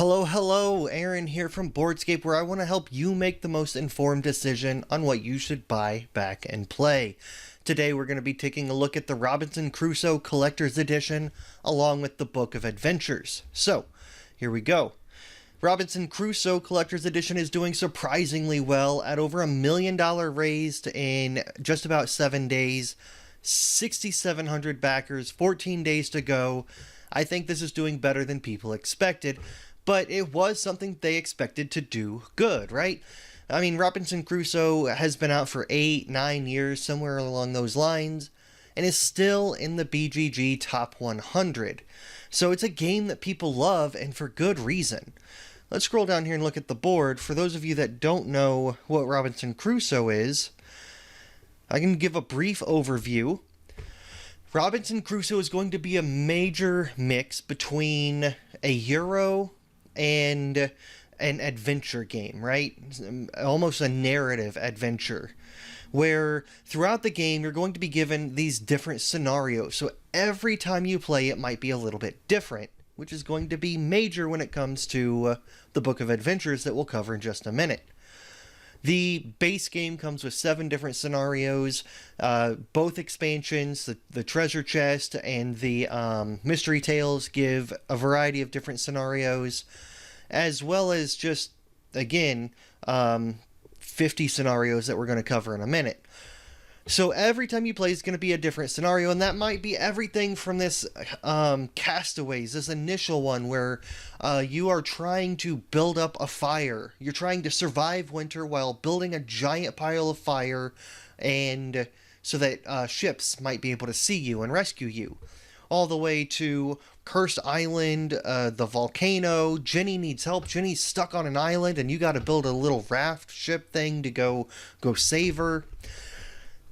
Hello, Aaron here from Boardscape, where I want to help you make the most informed decision on what you should buy, back, and play. Today we're going to be taking a look at the Robinson Crusoe Collector's Edition, along with the Book of Adventures. So, here we go. Robinson Crusoe Collector's Edition is doing surprisingly well at over $1 million raised in just about 7 days, 6,700 backers, 14 days to go. I think this is doing better than people expected, but it was something they expected to do good, right? I mean, Robinson Crusoe has been out for 8-9 years, somewhere along those lines, and is still in the BGG Top 100. So it's a game that people love, and for good reason. Let's scroll down here and look at the board. For those of you that don't know what Robinson Crusoe is, I can give a brief overview. Robinson Crusoe is going to be a major mix between a Euro and an adventure game, right? Almost a narrative adventure, where throughout the game you're going to be given these different scenarios. So every time you play, it might be a little bit different, which is going to be major when it comes to the Book of Adventures that we'll cover in just a minute. The base game comes with 7 different scenarios. Both expansions, the Treasure Chest and the Mystery Tales, give a variety of different scenarios, as well as just, again, 50 scenarios that we're going to cover in a minute. So every time you play is going to be a different scenario, and that might be everything from this Castaways, this initial one where you are trying to build up a fire. You're trying to survive winter while building a giant pile of fire, and so that ships might be able to see you and rescue you. All the way to Cursed Island, the volcano. Jenny needs help. Jenny's stuck on an island, and you got to build a little raft ship thing to go save her.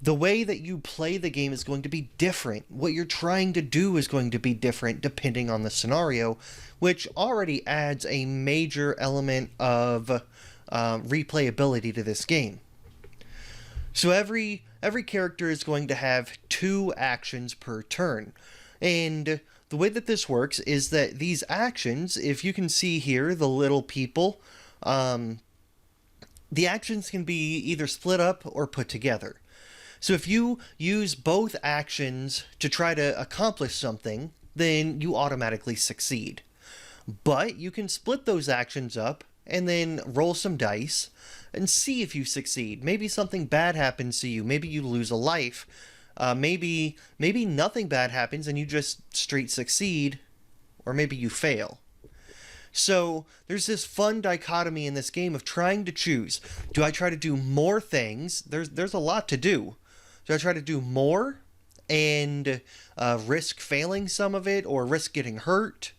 The way that you play the game is going to be different. What you're trying to do is going to be different depending on the scenario, which already adds a major element of replayability to this game. So every character is going to have 2 actions per turn. And the way that this works is that these actions, if you can see here, the little people, the actions can be either split up or put together. So if you use both actions to try to accomplish something, then you automatically succeed. But you can split those actions up and then roll some dice and see if you succeed. Maybe something bad happens to you. Maybe you lose a life. Maybe nothing bad happens and you just straight succeed, or maybe you fail. So there's this fun dichotomy in this game of trying to choose. Do I try to do more things? There's a lot to do. Do I try to do more and risk failing some of it, or risk getting hurt?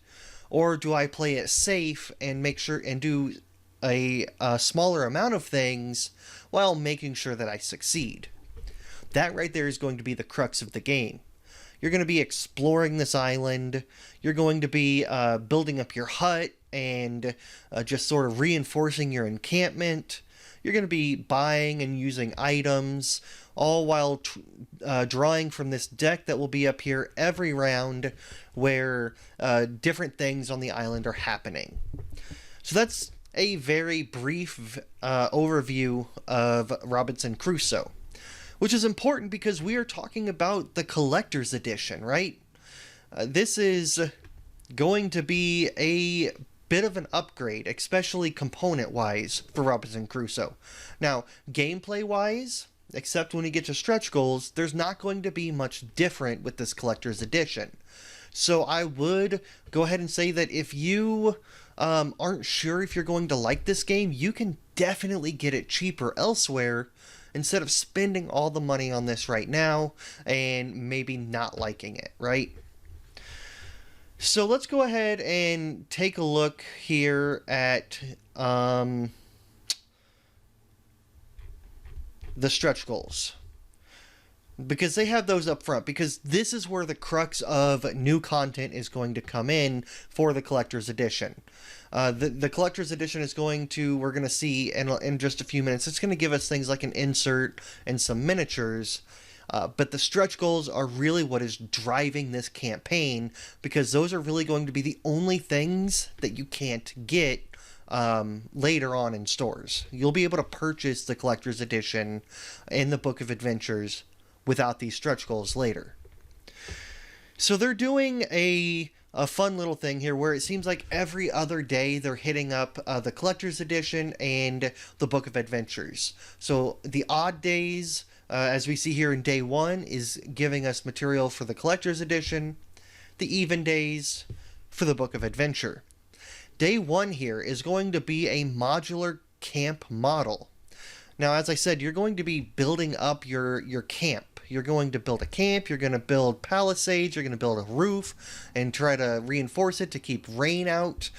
Or do I play it safe and make sure and do a smaller amount of things while making sure that I succeed? That right there is going to be the crux of the game. You're going to be exploring this island. You're going to be building up your hut and just sort of reinforcing your encampment. You're going to be buying and using items, all while drawing from this deck that will be up here every round, where different things on the island are happening. So that's a very brief overview of Robinson Crusoe, which is important because we are talking about the collector's edition, right? This is going to be a bit of an upgrade, especially component-wise, for Robinson Crusoe. Now, gameplay-wise, except when you get to stretch goals, there's not going to be much different with this collector's edition. So I would go ahead and say that if you aren't sure if you're going to like this game, you can definitely get it cheaper elsewhere, instead of spending all the money on this right now and maybe not liking it, right? So let's go ahead and take a look here at the stretch goals, because they have those up front, because this is where the crux of new content is going to come in for the collector's edition. The collector's edition is going to, we're going to see in just a few minutes, it's going to give us things like an insert and some miniatures. But the stretch goals are really what is driving this campaign, because those are really going to be the only things that you can't get later on in stores. You'll be able to purchase the collector's edition in the Book of Adventures without these stretch goals later. So they're doing a fun little thing here where it seems like every other day they're hitting up the collector's edition and the Book of Adventures. So the odd days, as we see here in day 1, is giving us material for the collector's edition. The even days for the Book of Adventure. Day 1 here is going to be a modular camp model. Now, as I said, you're going to be building up your camp. You're going to build a camp, you're going to build palisades, you're going to build a roof and try to reinforce it to keep rain out.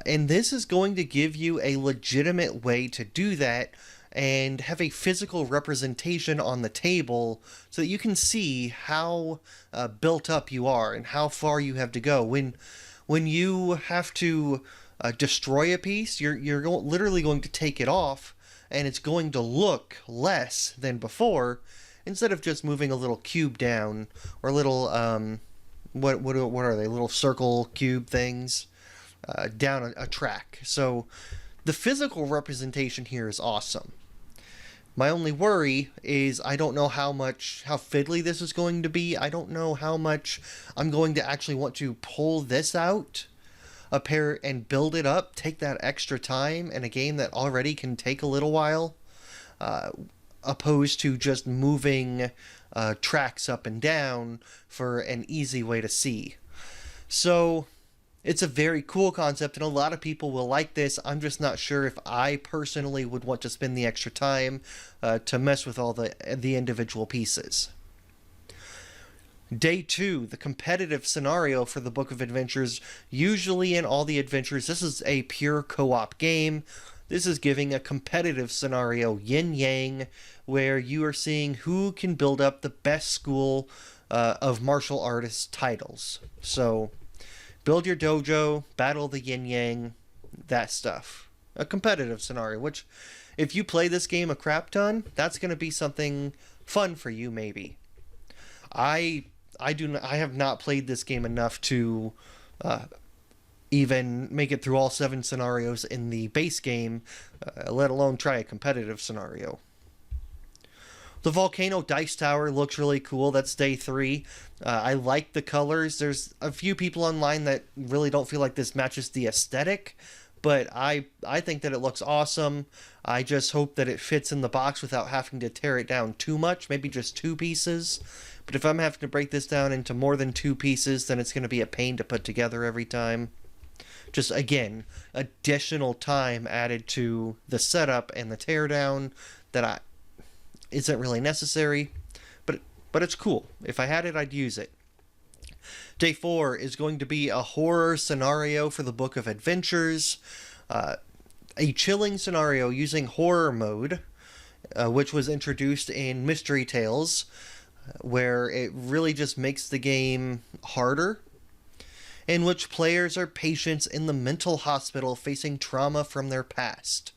And this is going to give you a legitimate way to do that and have a physical representation on the table so that you can see how built up you are and how far you have to go. When you have to destroy a piece, you're literally going to take it off, and it's going to look less than before, instead of just moving a little cube down, or a little, what are they, little circle cube things, down a track. So the physical representation here is awesome. My only worry is I don't know how fiddly this is going to be. I don't know how much I'm going to actually want to pull this out, and build it up, take that extra time in a game that already can take a little while, opposed to just moving tracks up and down for an easy way to see. So it's a very cool concept, and a lot of people will like this. I'm just not sure if I personally would want to spend the extra time to mess with all the individual pieces. Day 2, the competitive scenario for the Book of Adventures. Usually in all the adventures, this is a pure co-op game. This is giving a competitive scenario, yin-yang, where you are seeing who can build up the best school of martial artist titles. So build your dojo, battle the yin-yang, that stuff. A competitive scenario, which if you play this game a crap ton, that's going to be something fun for you maybe. I have not played this game enough to even make it through all 7 scenarios in the base game, let alone try a competitive scenario. The Volcano Dice Tower looks really cool. That's day 3. I like the colors. There's a few people online that really don't feel like this matches the aesthetic, but I think that it looks awesome. I just hope that it fits in the box without having to tear it down too much, maybe just 2 pieces. But if I'm having to break this down into more than 2 pieces, then it's going to be a pain to put together every time. Just, again, additional time added to the setup and the teardown that isn't really necessary, but it's cool. If I had it, I'd use it. Day 4 is going to be a horror scenario for the Book of Adventures. A chilling scenario using horror mode, which was introduced in Mystery Tales, where it really just makes the game harder, in which players are patients in the mental hospital facing trauma from their past.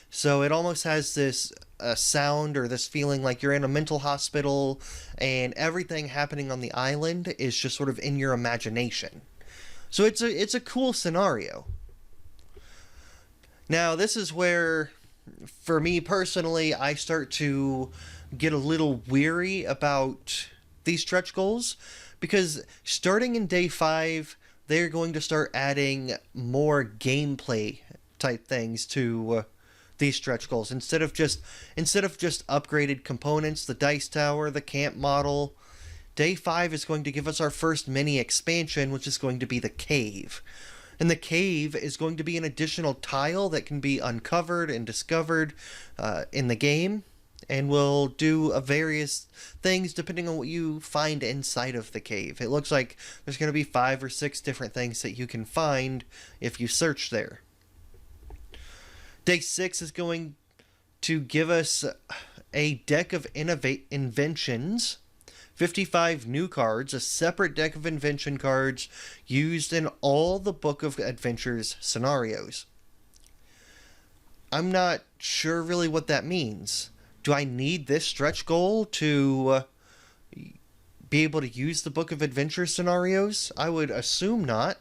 So it almost has this sound, or this feeling like you're in a mental hospital and everything happening on the island is just sort of in your imagination. So it's a cool scenario. Now, this is where, for me personally, I start to get a little weary about these stretch goals, because starting in day 5, they're going to start adding more gameplay type things to these stretch goals. Instead of just upgraded components, the dice tower, the camp model, day 5 is going to give us our first mini expansion, which is going to be the cave. And the cave is going to be an additional tile that can be uncovered and discovered in the game, and will do various things depending on what you find inside of the cave. It looks like there's going to be 5 or 6 different things that you can find if you search there. Day 6 is going to give us a deck of inventions, 55 new cards, a separate deck of invention cards used in all the Book of Adventures scenarios. I'm not sure really what that means. Do I need this stretch goal to be able to use the Book of Adventure scenarios? I would assume not.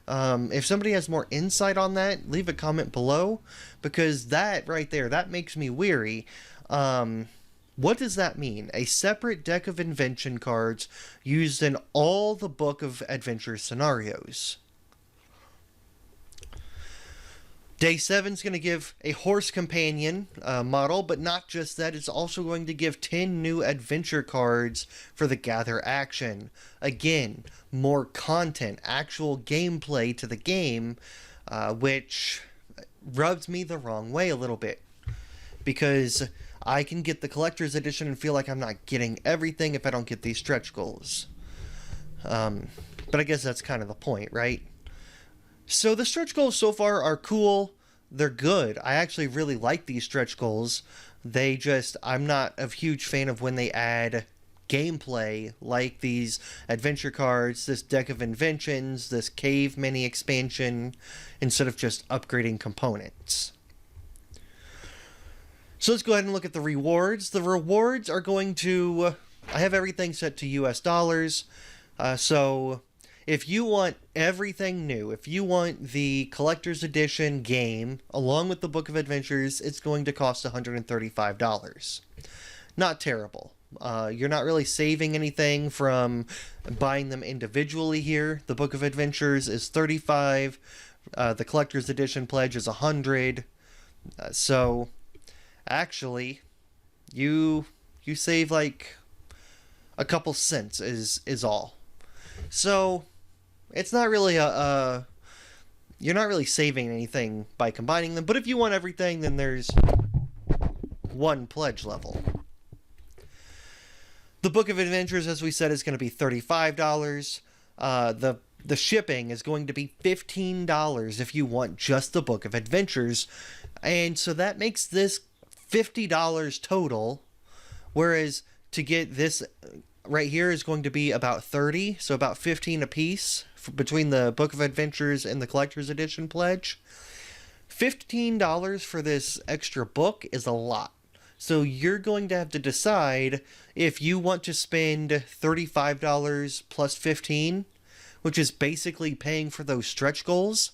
If somebody has more insight on that, leave a comment below, because that right there, that makes me weary. What does that mean? A separate deck of invention cards used in all the Book of Adventure scenarios. Day 7 is going to give a horse companion model, but not just that, it's also going to give 10 new adventure cards for the gather action. Again, more content, actual gameplay to the game, which rubs me the wrong way a little bit. Because I can get the collector's edition and feel like I'm not getting everything if I don't get these stretch goals. But I guess that's kind of the point, right? So the stretch goals so far are cool. They're good. I actually really like these stretch goals. I'm not a huge fan of when they add gameplay like these adventure cards, this deck of inventions, this cave mini expansion, instead of just upgrading components. So let's go ahead and look at the rewards. The rewards are going to... I have everything set to US dollars. So if you want everything new, if you want the collector's edition game along with the Book of Adventures, it's going to cost $135. Not terrible. You're not really saving anything from buying them individually here. The Book of Adventures is $35. The collector's edition pledge is $100. So actually, you save like a couple cents is all. So it's not really you're not really saving anything by combining them, but if you want everything, then there's one pledge level. The Book of Adventures, as we said, is going to be $35. The shipping is going to be $15 if you want just the Book of Adventures, and so that makes this $50 total, whereas to get this right here is going to be about $30, so about $15 a piece between the Book of Adventures and the Collector's Edition pledge. $15 for this extra book is a lot. So you're going to have to decide if you want to spend $35 plus $15, which is basically paying for those stretch goals.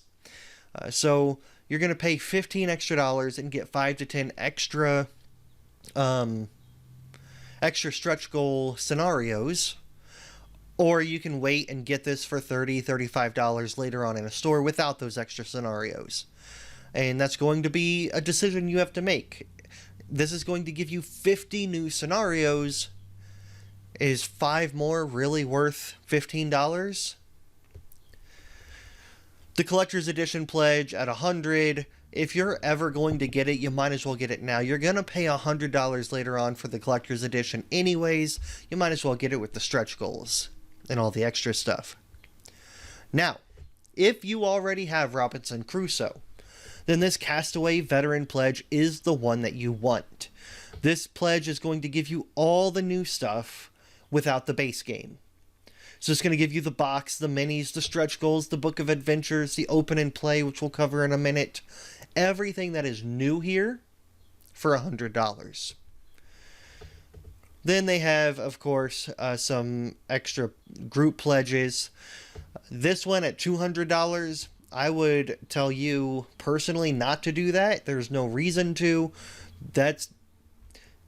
So you're going to pay $15 extra and get 5 to 10 extra stretch goal scenarios, or you can wait and get this for $30, $35 later on in a store without those extra scenarios. And that's going to be a decision you have to make. This is going to give you 50 new scenarios. Is 5 more really worth $15? The Collector's Edition pledge at $100. If you're ever going to get it, you might as well get it now. You're going to pay $100 later on for the Collector's Edition anyways. You might as well get it with the stretch goals and all the extra stuff. Now, if you already have Robinson Crusoe, then this Castaway Veteran pledge is the one that you want. This pledge is going to give you all the new stuff without the base game. So it's going to give you the box, the minis, the stretch goals, the Book of Adventures, the open and play, which we'll cover in a minute. Everything that is new here for $100. Then they have, of course, some extra group pledges. This one at $200, I would tell you personally not to do that. There's no reason to.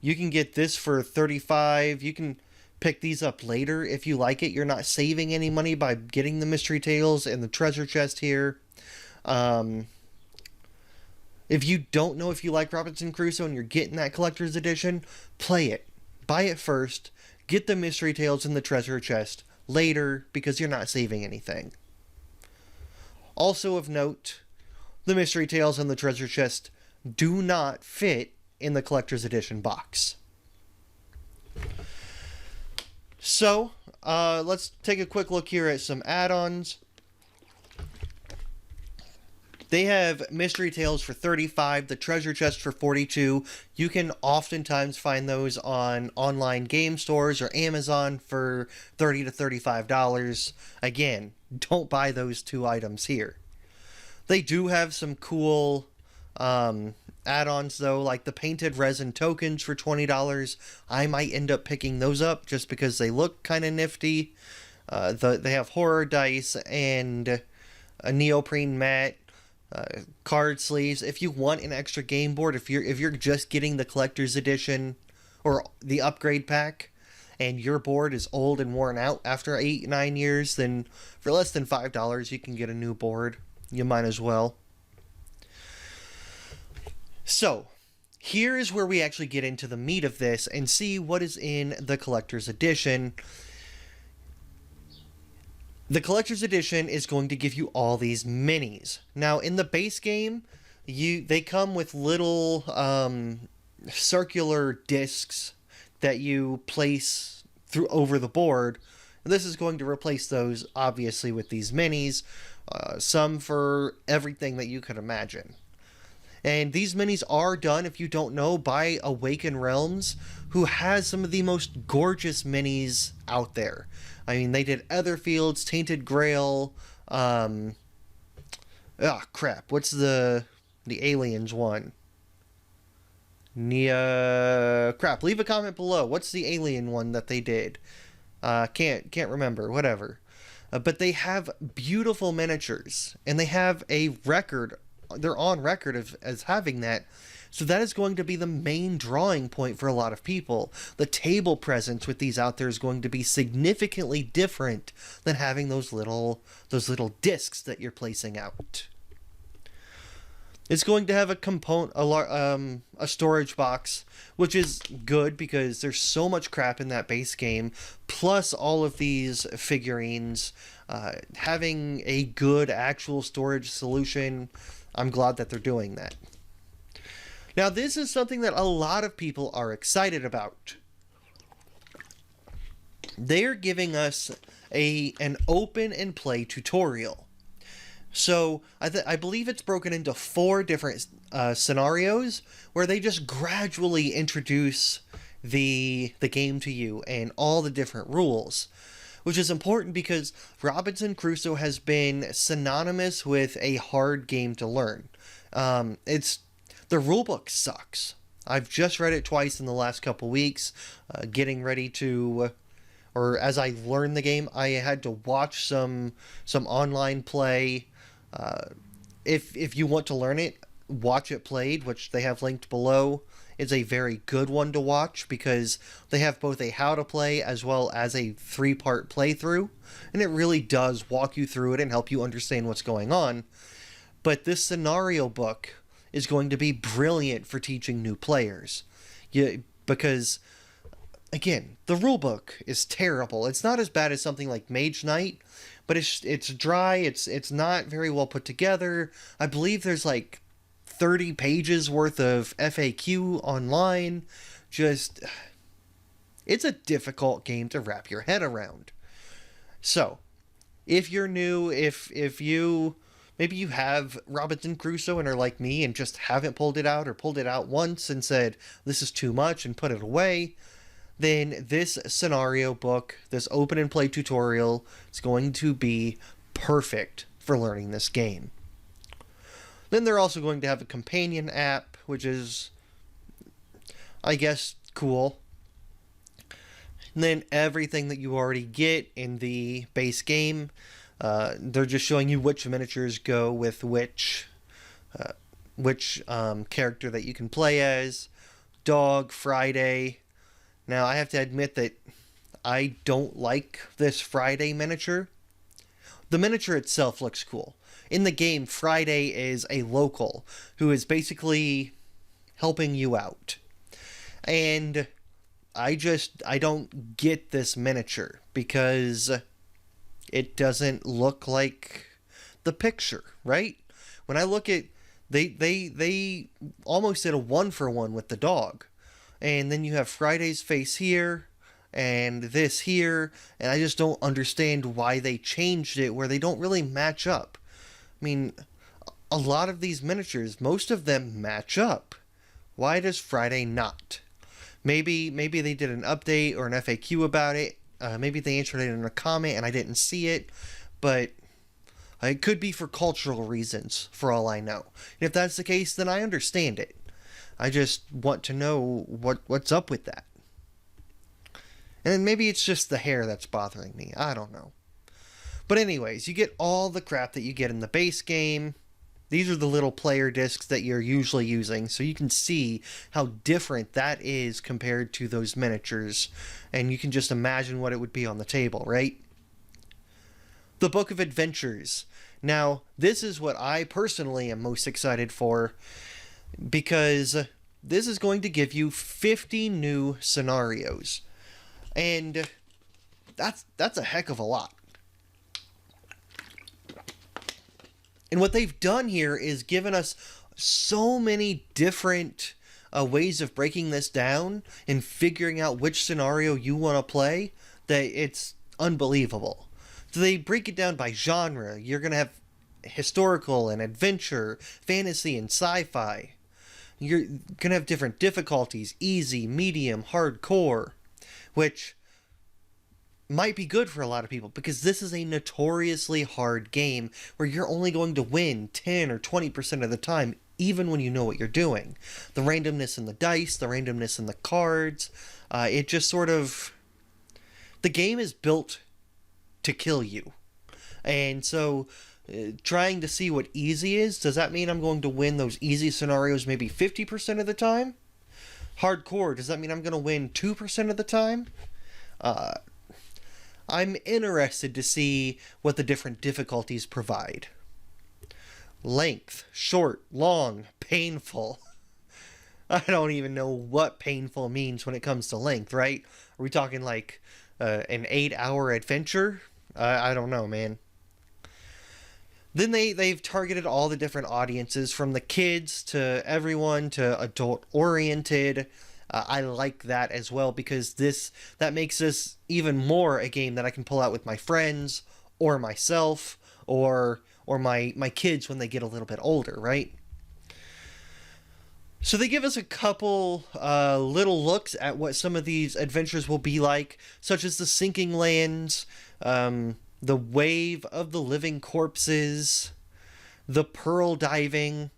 You can get this for $35. You can pick these up later if you like it. You're not saving any money by getting the mystery tales and the treasure chest here. If you don't know if you like Robinson Crusoe and you're getting that collector's edition, play it. Buy it first. Get the mystery tales and the treasure chest later because you're not saving anything. Also of note, the mystery tales and the treasure chest do not fit in the collector's edition box. So, let's take a quick look here at some add-ons. They have Mystery Tales for $35, the Treasure Chest for $42. You can oftentimes find those on online game stores or Amazon for $30 to $35. Again, don't buy those two items here. They do have some cool add-ons though, like the painted resin tokens for $20. I might end up picking those up just because they look kind of nifty. They have horror dice and a neoprene mat, card sleeves. If you want an extra game board, if you're just getting the collector's edition or the upgrade pack, and your board is old and worn out after 8-9 years, then for less than $5 you can get a new board. You might as well. So, here is where we actually get into the meat of this and see what is in the collector's edition. The collector's edition is going to give you all these minis. Now, in the base game, they come with little circular discs that you place through over the board. And this is going to replace those, obviously, with these minis. Some for everything that you could imagine. And these minis are done, if you don't know, by Awaken Realms, who has some of the most gorgeous minis out there. I mean, they did Etherfields, Tainted Grail, what's the Aliens one? Leave a comment below. What's the alien one that they did? Can't remember, whatever. But they have beautiful miniatures, and they have a record. They're on record as having that. So that is going to be the main drawing point for a lot of people. The table presence with these out there is going to be significantly different than having those little discs that you're placing out. It's going to have a storage box, which is good because there's so much crap in that base game, plus all of these figurines. Having a good actual storage solution, I'm glad that they're doing that. Now, this is something that a lot of people are excited about. They're giving us an open and play tutorial. So I believe it's broken into 4 different scenarios where they just gradually introduce the game to you and all the different rules, which is important because Robinson Crusoe has been synonymous with a hard game to learn. The rulebook sucks. I've just read it twice in the last couple weeks, getting ready to, or as I learned the game, I had to watch some online play. If you want to learn it, Watch It Played, which they have linked below, is a very good one to watch because they have both a how to play as well as a 3-part playthrough, and it really does walk you through it and help you understand what's going on. But this scenario book is going to be brilliant for teaching new players. Because, again, the rulebook is terrible. It's not as bad as something like Mage Knight, but it's dry, it's not very well put together. I believe there's like 30 pages worth of FAQ online. Just, it's a difficult game to wrap your head around. So, if you're new, if you maybe you have Robinson Crusoe and are like me and just haven't pulled it out or pulled it out once and said, this is too much and put it away, then this scenario book, this open and play tutorial, is going to be perfect for learning this game. Then they're also going to have a companion app, which is, I guess, cool. And then everything that you already get in the base game, they're just showing you which miniatures go with which character that you can play as. Dog, Friday. Now, I have to admit that I don't like this Friday miniature. The miniature itself looks cool. In the game, Friday is a local who is basically helping you out. And I don't get this miniature because it doesn't look like the picture, right? When I look at, they almost did a 1-for-1 with the dog. And then you have Friday's face here and this here, and I just don't understand why they changed it where they don't really match up. I mean, a lot of these miniatures, most of them match up. Why does Friday not? Maybe they did an update or an FAQ about it. Maybe they answered it in a comment and I didn't see it, but it could be for cultural reasons, for all I know. And if that's the case, then I understand it. I just want to know what's up with that. And maybe it's just the hair that's bothering me. I don't know. But anyways, you get all the crap that you get in the base game. These are the little player discs that you're usually using, so you can see how different that is compared to those miniatures. And you can just imagine what it would be on the table, right? The Book of Adventures. Now, this is what I personally am most excited for, because this is going to give you 50 new scenarios. And that's a heck of a lot. And what they've done here is given us so many different ways of breaking this down and figuring out which scenario you want to play that it's unbelievable. So they break it down by genre. You're going to have historical and adventure, fantasy and sci-fi. You're going to have different difficulties, easy, medium, hardcore, which might be good for a lot of people because this is a notoriously hard game where you're only going to win 10 or 20% of the time, even when you know what you're doing. The randomness in the dice, the randomness in the cards, it just sort of... The game is built to kill you. And so trying to see what easy is, does that mean I'm going to win those easy scenarios maybe 50% of the time? Hardcore, does that mean I'm going to win 2% of the time? I'm interested to see what the different difficulties provide. Length, short, long, painful. I don't even know what painful means when it comes to length, right? Are we talking like an 8-hour adventure? I don't know, man. Then they've targeted all the different audiences, from the kids to everyone to adult-oriented. I like that as well, because that makes this even more a game that I can pull out with my friends or myself or my kids when they get a little bit older, right? So they give us a couple little looks at what some of these adventures will be like, such as the Sinking Lands, the Wave of the Living Corpses, the Pearl Diving.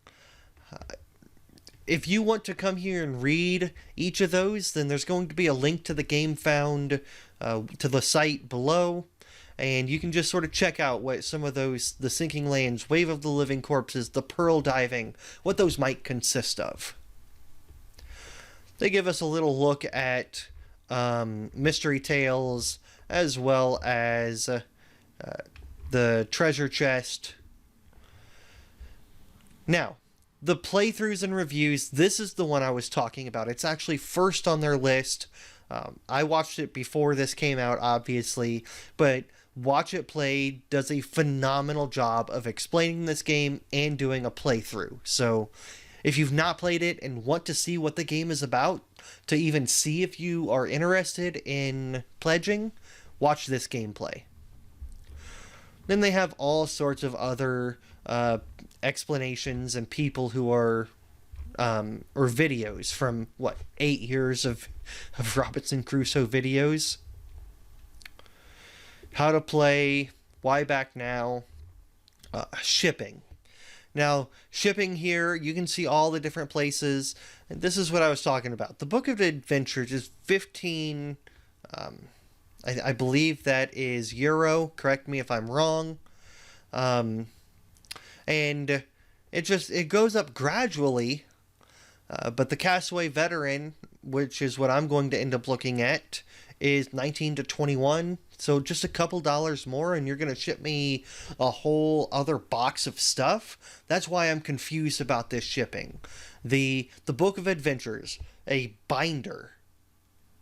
If you want to come here and read each of those, then there's going to be a link to the game found to the site below. And you can just sort of check out what some of those, the Sinking Lands, Wave of the Living Corpses, the Pearl Diving, what those might consist of. They give us a little look at Mystery Tales, as well as the Treasure Chest. Now, the playthroughs and reviews, this is the one I was talking about. It's actually first on their list. I watched it before this came out, obviously, but Watch It Play does a phenomenal job of explaining this game and doing a playthrough. So if you've not played it and want to see what the game is about, to even see if you are interested in pledging, watch this gameplay. Then they have all sorts of other explanations and people who are or videos from 8 years of Robinson Crusoe videos. How to play, why back now, shipping. Now, shipping here, you can see all the different places, and this is what I was talking about. The Book of Adventures is 15, I believe that is euro, correct me if I'm wrong. And it goes up gradually, but the Castaway Veteran, which is what I'm going to end up looking at, is 19 to 21, so just a couple dollars more and you're going to ship me a whole other box of stuff. That's why I'm confused about this shipping. The Book of Adventures, a binder,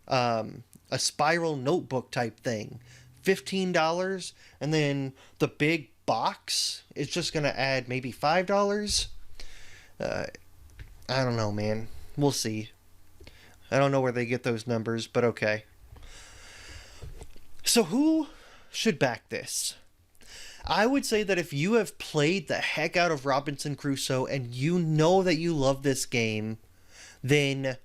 a spiral notebook type thing, $15, and then the big box is just going to add maybe $5. I don't know, man. We'll see. I don't know where they get those numbers, but okay. So who should back this? I would say that if you have played the heck out of Robinson Crusoe and you know that you love this game, then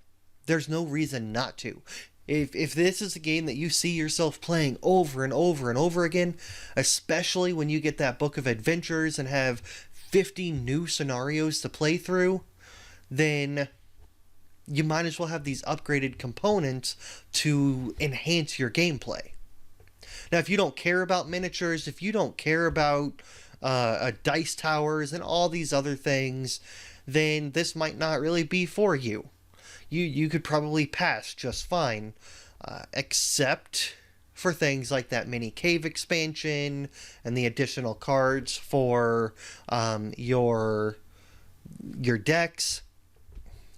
there's no reason not to. If this is a game that you see yourself playing over and over and over again, especially when you get that Book of Adventures and have 50 new scenarios to play through, then you might as well have these upgraded components to enhance your gameplay. Now, if you don't care about miniatures, if you don't care about dice towers and all these other things, then this might not really be for you. You could probably pass just fine, except for things like that mini cave expansion and the additional cards for your decks.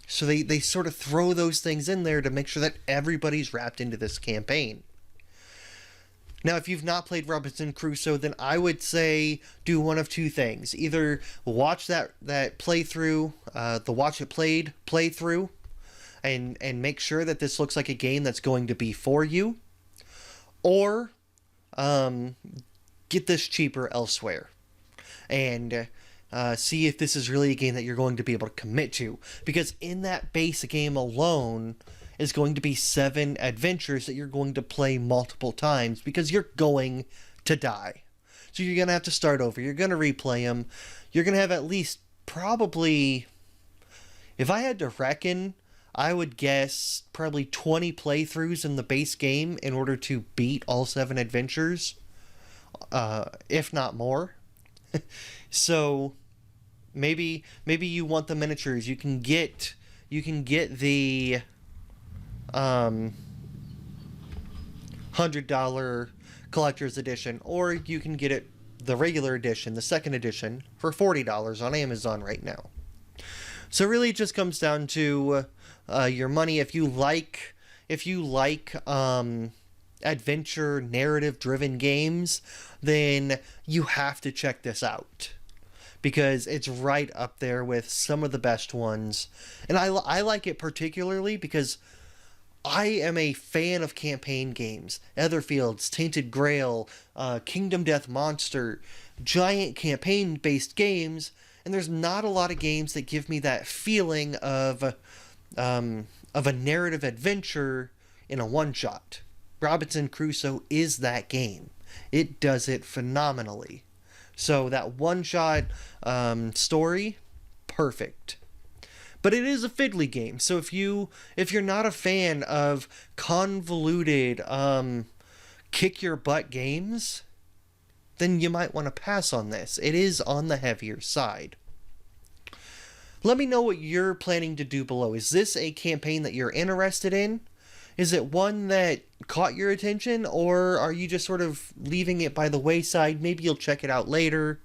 So they sort of throw those things in there to make sure that everybody's wrapped into this campaign. Now, if you've not played Robinson Crusoe, then I would say do one of two things. Either watch that playthrough, the Watch It Played playthrough, and make sure that this looks like a game that's going to be for you, or get this cheaper elsewhere and see if this is really a game that you're going to be able to commit to. Because in that base game alone is going to be 7 adventures that you're going to play multiple times, because you're going to die. So you're going to have to start over. You're going to replay them. You're going to have at least probably, if I had to reckon, I would guess probably 20 playthroughs in the base game in order to beat all 7 adventures, if not more. So maybe you want the miniatures. You can get the $100 collector's edition, or you can get it the regular edition, the second edition, for $40 on Amazon right now. So really it just comes down to your money. If you like adventure narrative driven games, then you have to check this out, because it's right up there with some of the best ones. And I like it particularly because I am a fan of campaign games. Etherfields, Tainted Grail, Kingdom Death Monster, giant campaign-based games, and there's not a lot of games that give me that feeling of a narrative adventure in a one-shot. Robinson Crusoe is that game. It does it phenomenally. So that one-shot story, perfect. But it is a fiddly game, so if you're not a fan of convoluted kick your butt games, then you might want to pass on this. It is on the heavier side. Let me know what you're planning to do below. Is this a campaign that you're interested in? Is it one that caught your attention, or are you just sort of leaving it by the wayside? Maybe you'll check it out later.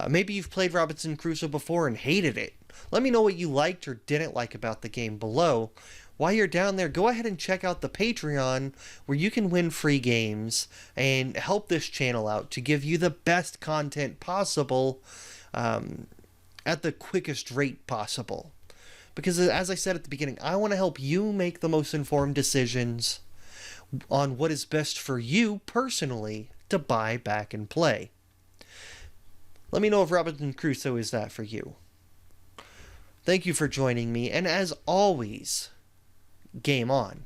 Maybe you've played Robinson Crusoe before and hated it. Let me know what you liked or didn't like about the game below. While you're down there, go ahead and check out the Patreon, where you can win free games and help this channel out to give you the best content possible at the quickest rate possible. Because as I said at the beginning, I want to help you make the most informed decisions on what is best for you personally to buy, back, and play. Let me know if Robinson Crusoe is that for you. Thank you for joining me, and as always, game on.